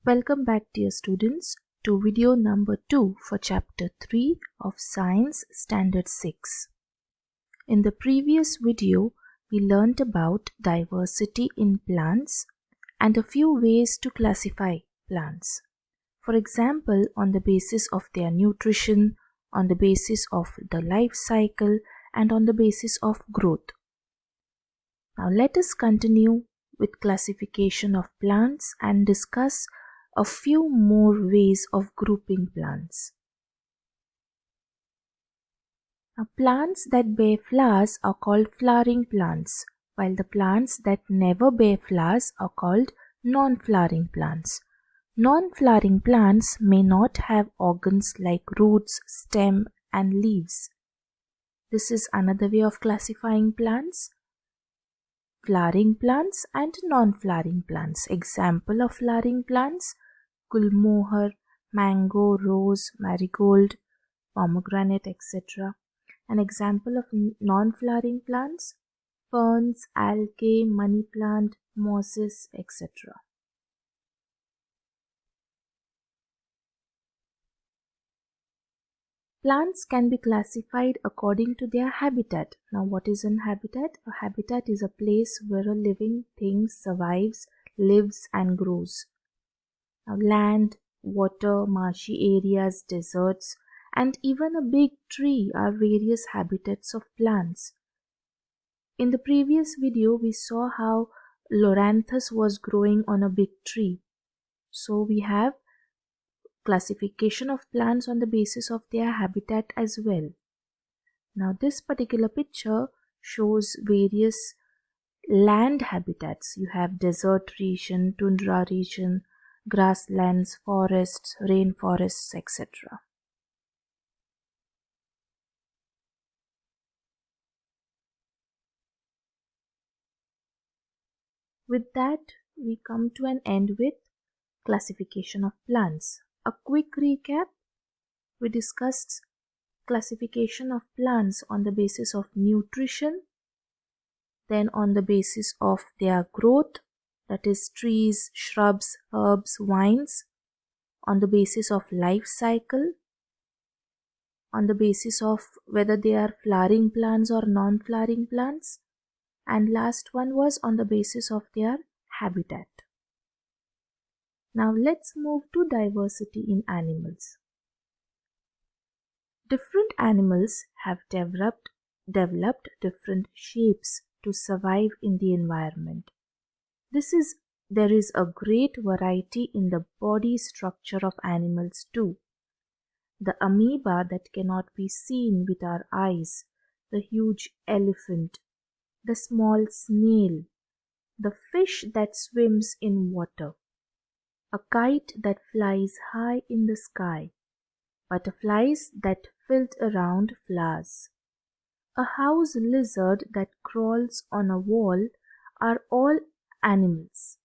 Welcome back, dear students, to video number 2 for chapter 3 of Science Standard 6. In the previous video, we learnt about diversity in plants and a few ways to classify plants. For example, on the basis of their nutrition, on the basis of the life cycle, and on the basis of growth. Now let us continue with classification of plants and discuss a few more ways of grouping plants. Now, plants that bear flowers are called flowering plants, while the plants that never bear flowers are called non-flowering plants. Non-flowering plants may not have organs like roots, stem, and leaves. This is another way of classifying plants. Flowering plants and non-flowering plants. Example of flowering plants: gulmohar, mango, rose, marigold, pomegranate, etc. An example of non-flowering plants: ferns, algae, money plant, mosses, etc. Plants can be classified according to their habitat. Now, what is an habitat? A habitat is a place where a living thing survives, lives, and grows. Now, land, water, marshy areas, deserts, and even a big tree are various habitats of plants. In the previous video, we saw how Loranthus was growing on a big tree. So we have classification of plants on the basis of their habitat as well. Now this particular picture shows various land habitats. You have desert region, tundra region, grasslands, forests, rainforests, etc. With that, we come to an end with classification of plants. A quick recap: we discussed classification of plants on the basis of nutrition, then on the basis of their growth, that is trees, shrubs, herbs, vines, on the basis of life cycle, on the basis of whether they are flowering plants or non-flowering plants, and last one was on the basis of their habitat. Now let's move to diversity in animals. Different animals have developed different shapes to survive in the environment. There is a great variety in the body structure of animals too. The amoeba that cannot be seen with our eyes, the huge elephant, the small snail, the fish that swims in water, a kite that flies high in the sky, butterflies that flit around flowers, a house lizard that crawls on a wall are all animals.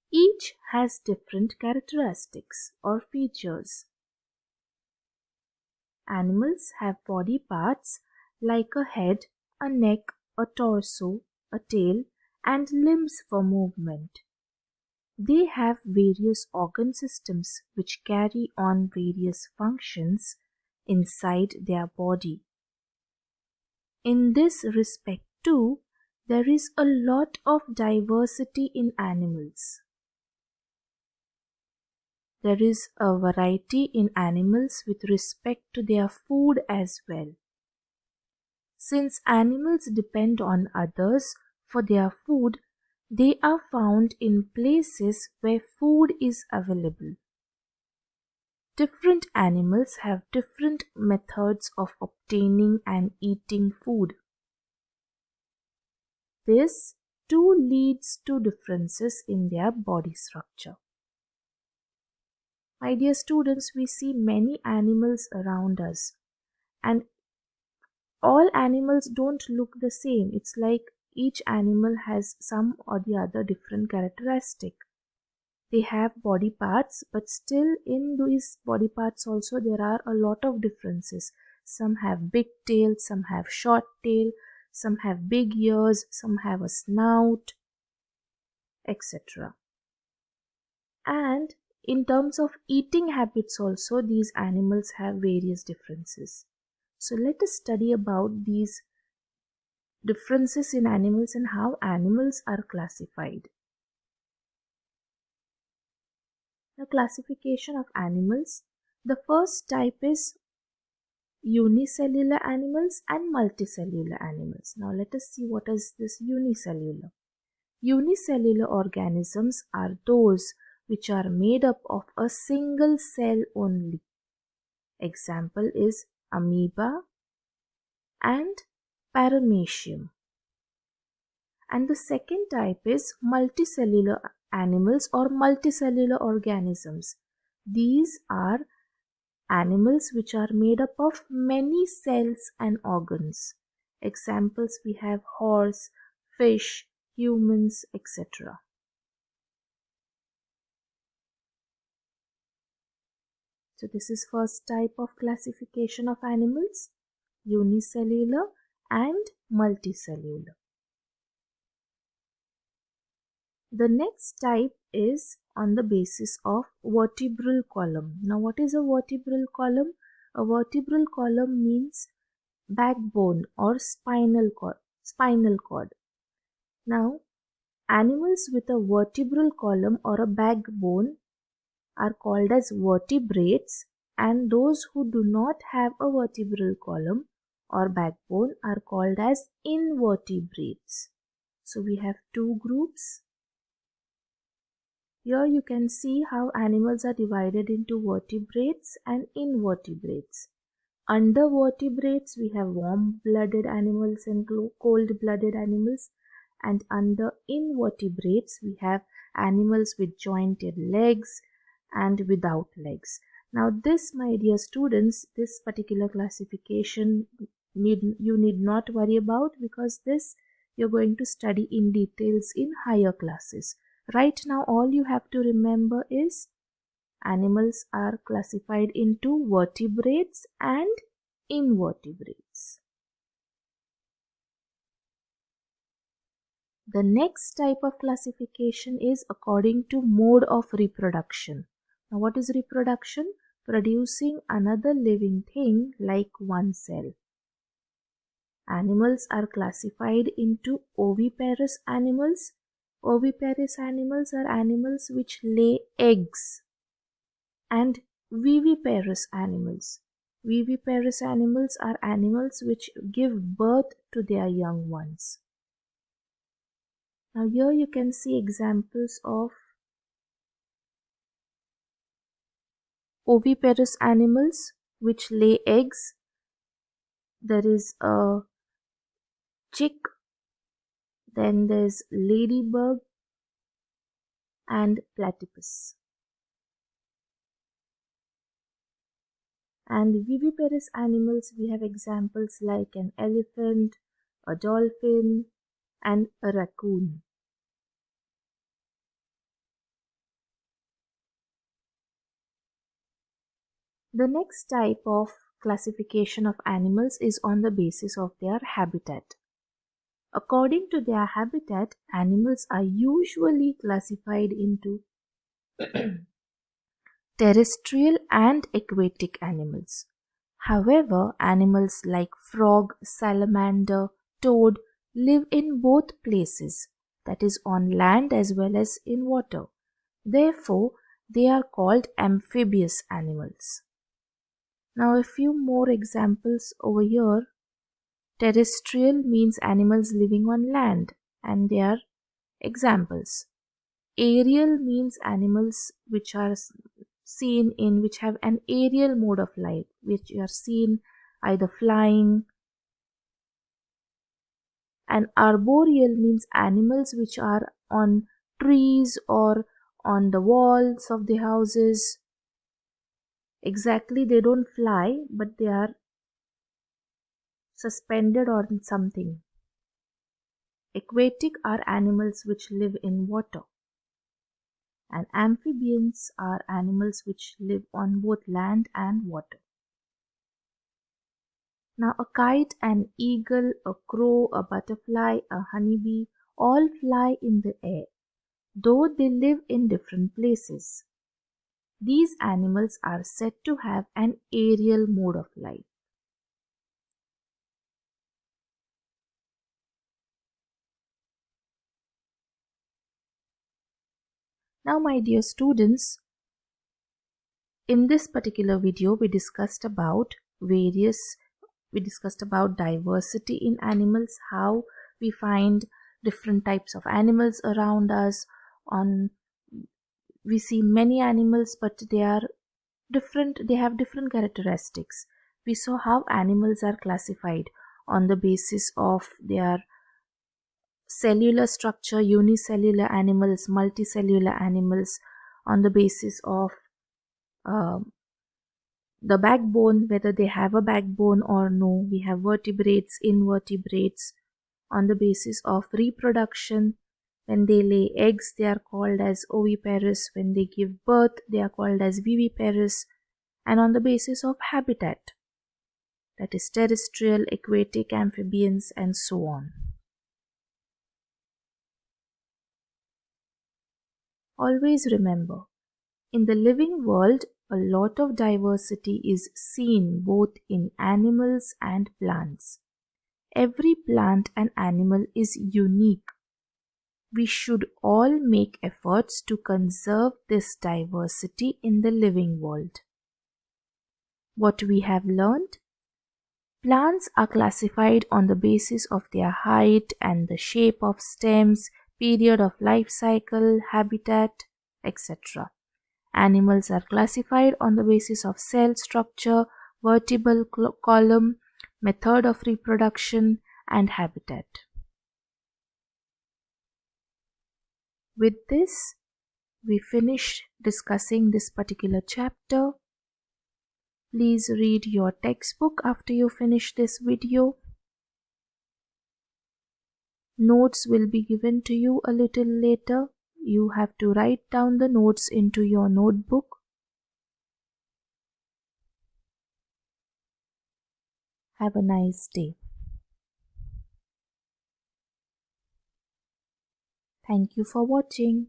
Each has different characteristics or features. Animals have body parts like a head, a neck, a torso, a tail, and limbs for movement. They have various organ systems which carry on various functions inside their body. In this respect too, there is a lot of diversity in animals. There is a variety in animals with respect to their food as well. Since animals depend on others for their food, they are found in places where food is available. Different animals have different methods of obtaining and eating food. This too leads to differences in their body structure. My dear students, we see many animals around us, and all animals don't look the same. It's like each animal has some or the other different characteristic. They have body parts, but still in these body parts also there are a lot of differences. Some have big tail, some have short tail, some have big ears, some have a snout, etc. And in terms of eating habits also, these animals have various differences. So let us study about these differences in animals and how animals are classified. The classification of animals. The first type is unicellular animals and multicellular animals. Now let us see what is this unicellular. Unicellular organisms are those which are made up of a single cell only. Example is amoeba and paramecium. And the second type is multicellular animals or multicellular organisms. These are animals which are made up of many cells and organs. Examples we have horse, fish, humans, etc. So this is first type of classification of animals, unicellular and multicellular. The next type is on the basis of vertebral column. Now what is a vertebral column? A vertebral column means backbone or spinal cord. Now animals with a vertebral column or a backbone are called as vertebrates, and those who do not have a vertebral column or backbone are called as invertebrates. So we have two groups. Here you can see how animals are divided into vertebrates and invertebrates. Under vertebrates we have warm-blooded animals and cold-blooded animals, and under invertebrates we have animals with jointed legs and without legs. Now this, my dear students, this particular classification you need not worry about, because this you're going to study in details in higher classes. Right now all you have to remember is animals are classified into vertebrates and invertebrates. The next type of classification is according to mode of reproduction. Now what is reproduction? Producing another living thing like one cell. Animals are classified into oviparous animals. Oviparous animals are animals which lay eggs, and viviparous animals. Viviparous animals are animals which give birth to their young ones. Now here you can see examples of oviparous animals which lay eggs. There is a chick, then there's ladybug and platypus. And viviparous animals, we have examples like an elephant, a dolphin and a raccoon. The next type of classification of animals is on the basis of their habitat. According to their habitat, animals are usually classified into terrestrial and aquatic animals. However, animals like frog, salamander, toad live in both places, that is on land as well as in water. Therefore, they are called amphibious animals. Now a few more examples over here. Terrestrial means animals living on land, and they are examples. Aerial means animals which are seen in, which have an aerial mode of life, which are seen either flying. And arboreal means animals which are on trees or on the walls of the houses. Exactly, they don't fly, but they are suspended on something. Aquatic are animals which live in water. And amphibians are animals which live on both land and water. Now a kite, an eagle, a crow, a butterfly, a honeybee all fly in the air. though they live in different places. These animals are said to have an aerial mode of life. Now, my dear students, in this particular video, we discussed about diversity in animals, how we find different types of animals around us. We see many animals, but they are different, they have different characteristics. We saw how animals are classified on the basis of their cellular structure, unicellular animals, multicellular animals, on the basis of the backbone, whether they have a backbone or no. We have vertebrates, invertebrates. On the basis of reproduction, when they lay eggs, they are called as oviparous. When they give birth, they are called as viviparous. And on the basis of habitat, that is terrestrial, aquatic, amphibians, and so on. Always remember, in the living world, a lot of diversity is seen both in animals and plants. Every plant and animal is unique. We should all make efforts to conserve this diversity in the living world. What we have learned? Plants are classified on the basis of their height and the shape of stems, period of life cycle, habitat, etc. Animals are classified on the basis of cell structure, vertebral column, method of reproduction, and habitat. With this, we finish discussing this particular chapter. Please read your textbook after you finish this video. Notes will be given to you a little later. You have to write down the notes into your notebook. Have a nice day. Thank you for watching.